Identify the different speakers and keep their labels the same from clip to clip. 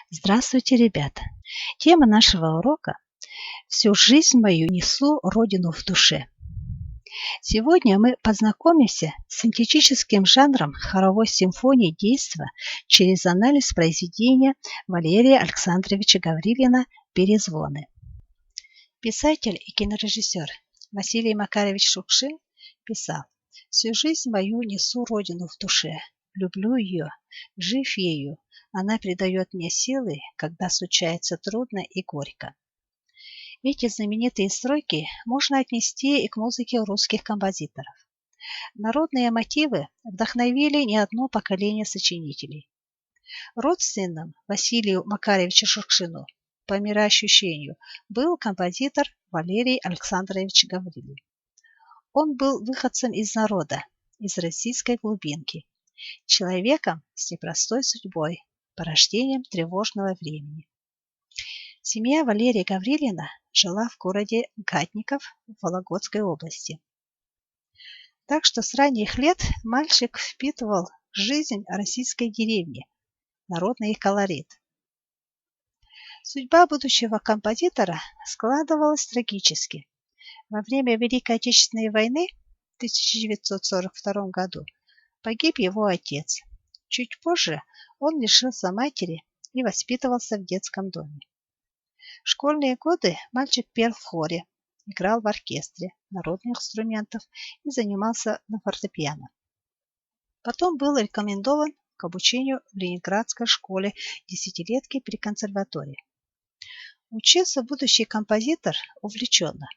Speaker 1: Здравствуйте, ребята! Тема нашего урока «Всю жизнь мою несу Родину в душе». Сегодня мы познакомимся с синтетическим жанром хоровой симфонии действа через анализ произведения Валерия Александровича Гаврилина «Перезвоны». Писатель и кинорежиссер Василий Макарович Шукшин писал: «Всю жизнь мою несу Родину в душе, люблю ее, жив ею, она придает мне силы, когда случается трудно и горько». Эти знаменитые строки можно отнести и к музыке русских композиторов. Народные мотивы вдохновили не одно поколение сочинителей. Родственным Василию Макаровичу Шукшину по мироощущению был композитор Валерий Александрович Гаврилин. Он был выходцем из народа, из российской глубинки, человеком с непростой судьбой, порождением тревожного времени. Семья Валерия Гаврилина жила в городе Гатников в Вологодской области. Так что с ранних лет мальчик впитывал жизнь российской деревни, народный колорит. Судьба будущего композитора складывалась трагически. Во время Великой Отечественной войны в 1942 году погиб его отец. Чуть позже он лишился матери и воспитывался в детском доме. В школьные годы мальчик пел в хоре, играл в оркестре народных инструментов и занимался на фортепиано. Потом был рекомендован к обучению в Ленинградской школе десятилетки при консерватории. Учился будущий композитор увлеченно.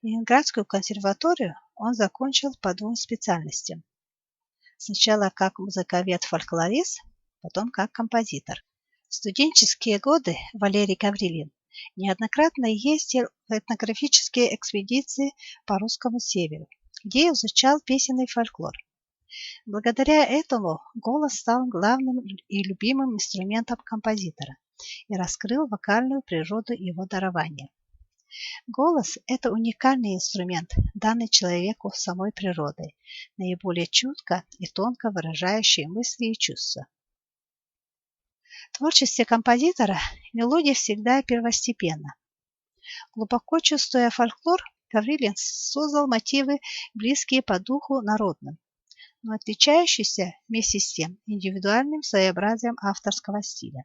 Speaker 1: Ленинградскую консерваторию он закончил по двум специальностям. Сначала как музыковед-фольклорист, потом как композитор. В студенческие годы Валерий Гаврилин неоднократно ездил в этнографические экспедиции по русскому северу, где изучал песенный фольклор. Благодаря этому голос стал главным и любимым инструментом композитора и раскрыл вокальную природу его дарования. Голос – это уникальный инструмент, данный человеку самой природой, наиболее чутко и тонко выражающий мысли и чувства. В творчестве композитора мелодия всегда первостепенна. Глубоко чувствуя фольклор, Гаврилин создал мотивы, близкие по духу народным, но отличающиеся вместе с тем индивидуальным своеобразием авторского стиля.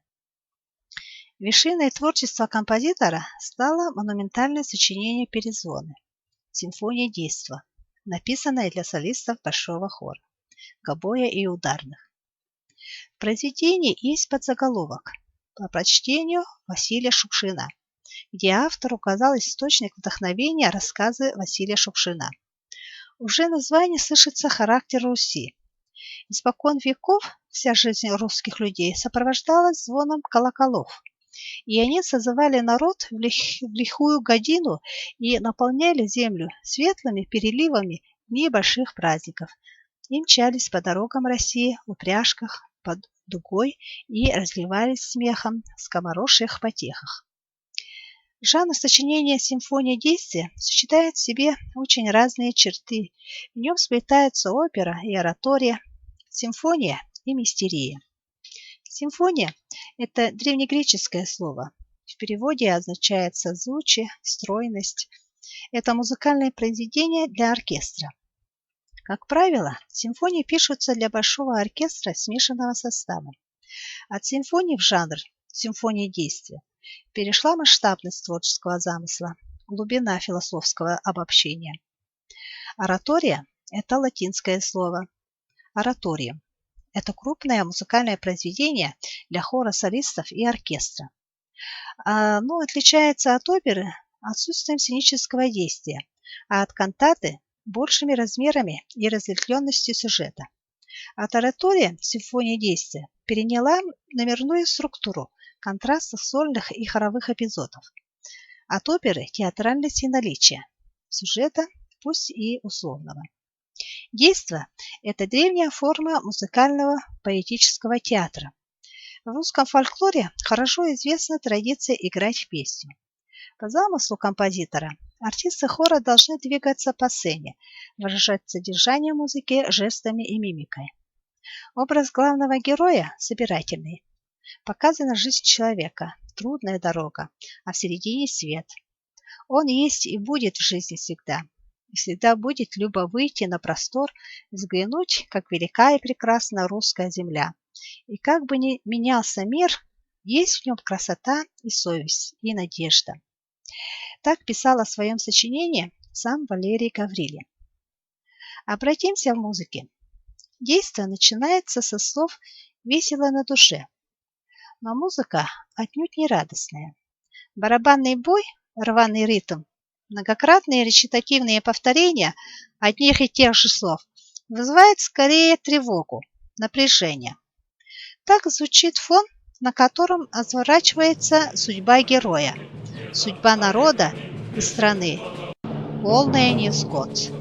Speaker 1: Вершиной творчества композитора стало монументальное сочинение «Перезвоны» – симфония действа, написанная для солистов большого хора, гобоя и ударных. В произведении есть подзаголовок по прочтению Василия Шукшина, где автор указал источник вдохновения рассказы Василия Шукшина. Уже название слышится характер Руси. Испокон веков вся жизнь русских людей сопровождалась звоном колоколов, и они созывали народ в лихую годину и наполняли землю светлыми переливами дней больших праздников, и мчались по дорогам России в упряжках под дугой и разливались смехом в скоморошьих потехах. Жанр сочинения симфонии действия сочетает в себе очень разные черты. В нем сплетаются опера и оратория, симфония и мистерия. Симфония – это древнегреческое слово. В переводе означает созвучие, стройность. Это музыкальное произведение для оркестра. Как правило, симфонии пишутся для большого оркестра смешанного состава. От симфонии в жанр симфонии действия перешла масштабность творческого замысла, глубина философского обобщения. Оратория – это латинское слово. Ораториум – это крупное музыкальное произведение для хора солистов и оркестра. Оно отличается от оперы отсутствием сценического действия, а от кантаты – большими размерами и разветвленностью сюжета. От оратория симфония действия переняла номерную структуру, контраста сольных и хоровых эпизодов. От оперы театральности наличия, сюжета, пусть и условного. Действо – это древняя форма музыкального поэтического театра. В русском фольклоре хорошо известна традиция играть в песню. По замыслу композитора артисты хора должны двигаться по сцене, выражать содержание музыки жестами и мимикой. Образ главного героя собирательный. Показана жизнь человека, трудная дорога, а в середине свет. Он есть и будет в жизни всегда. И всегда будет любо выйти на простор, взглянуть, как велика и прекрасна русская земля. И как бы ни менялся мир, есть в нем красота и совесть, и надежда. Так писал о своем сочинении сам Валерий Гаврилин. Обратимся в музыке. Действие начинается со слов «весело на душе», но музыка отнюдь не радостная. Барабанный бой, рваный ритм, многократные речитативные повторения одних и тех же слов вызывает скорее тревогу, напряжение. Так звучит фон, на котором разворачивается судьба героя, судьба народа и страны, полная невзгод.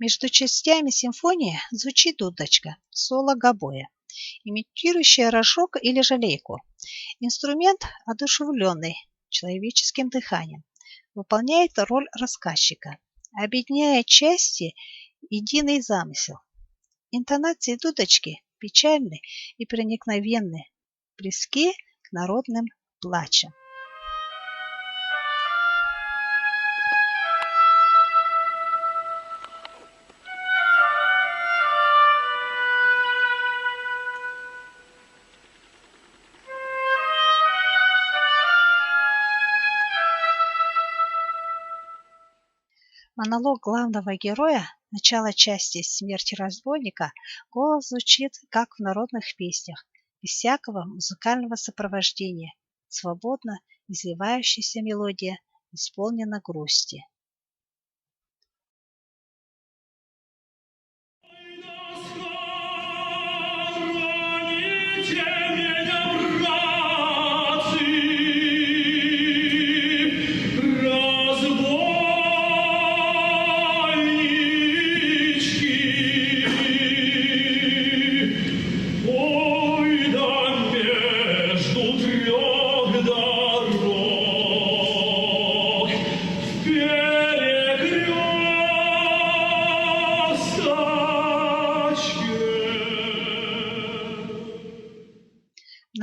Speaker 1: Между частями симфонии звучит дудочка, соло гобоя, имитирующая рожок или жалейку. Инструмент, одушевленный человеческим дыханием, выполняет роль рассказчика, объединяя части единый замысел. Интонации дудочки печальны и проникновенны, близки к народным плачам. Монолог главного героя, начало части «Смерть разбойника», голос звучит, как в народных песнях, без всякого музыкального сопровождения, свободно изливающаяся мелодия исполнена грусти.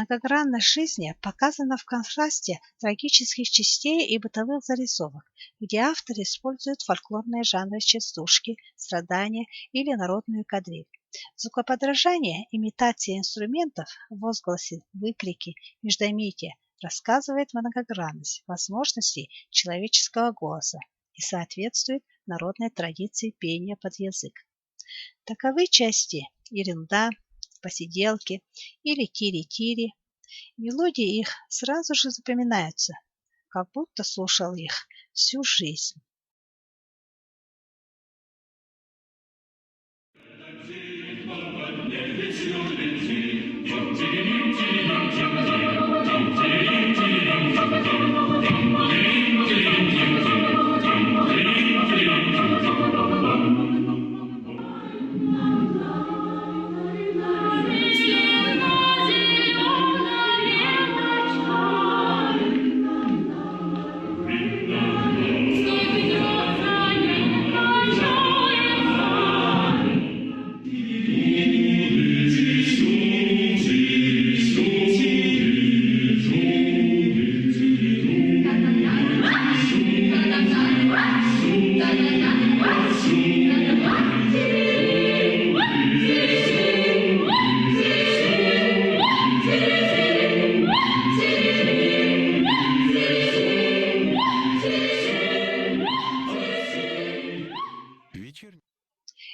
Speaker 1: Многогранность жизни показана в контрасте трагических частей и бытовых зарисовок, где автор использует фольклорные жанры частушки, страдания или народную кадриль. Звукоподражание, имитация инструментов, возгласы, выкрики, междометия рассказывает многогранность возможностей человеческого голоса и соответствует народной традиции пения под язык. Таковы части ерунда, посиделки или тири-тири. Мелодии их сразу же запоминаются, как будто слушал их всю жизнь.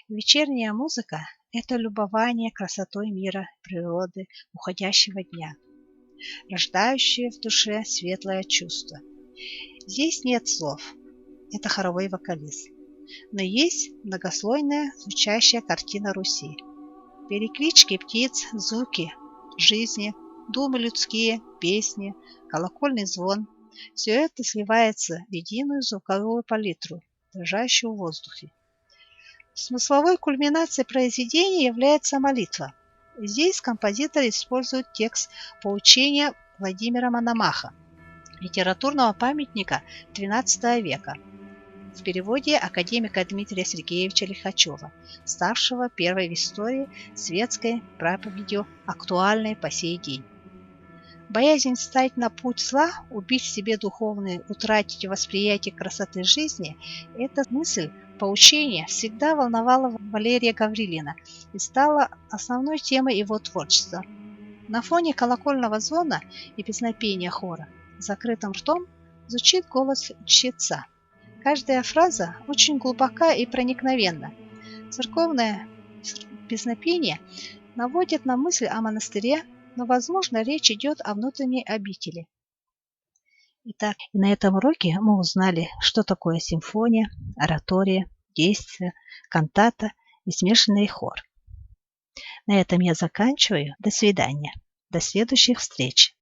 Speaker 1: Вечерняя музыка Это любование красотой мира, природы, уходящего дня, рождающее в душе светлое чувство. Здесь нет слов, это хоровой вокалист, но есть многослойная звучащая картина Руси. Переклички птиц, звуки жизни, думы людские, песни, колокольный звон – все это сливается в единую звуковую палитру, дрожащую в воздухе. Смысловой кульминацией произведения является молитва. Здесь композитор использует текст поучения Владимира Мономаха, литературного памятника XII века, в переводе академика Дмитрия Сергеевича Лихачева, ставшего первой в истории светской проповедью, актуальной по сей день. Боязнь встать на путь зла, убить в себе духовное, утратить восприятие красоты жизни – эта мысль, поучение всегда волновала Валерия Гаврилина и стала основной темой его творчества. На фоне колокольного звона и песнопения хора с закрытым ртом звучит голос чтеца. Каждая фраза очень глубока и проникновенна. Церковное песнопение наводит на мысль о монастыре, но, возможно, речь идет о внутренней обители. Итак, на этом уроке мы узнали, что такое симфония, оратория, действие, кантата и смешанный хор. На этом я заканчиваю. До свидания. До следующих встреч.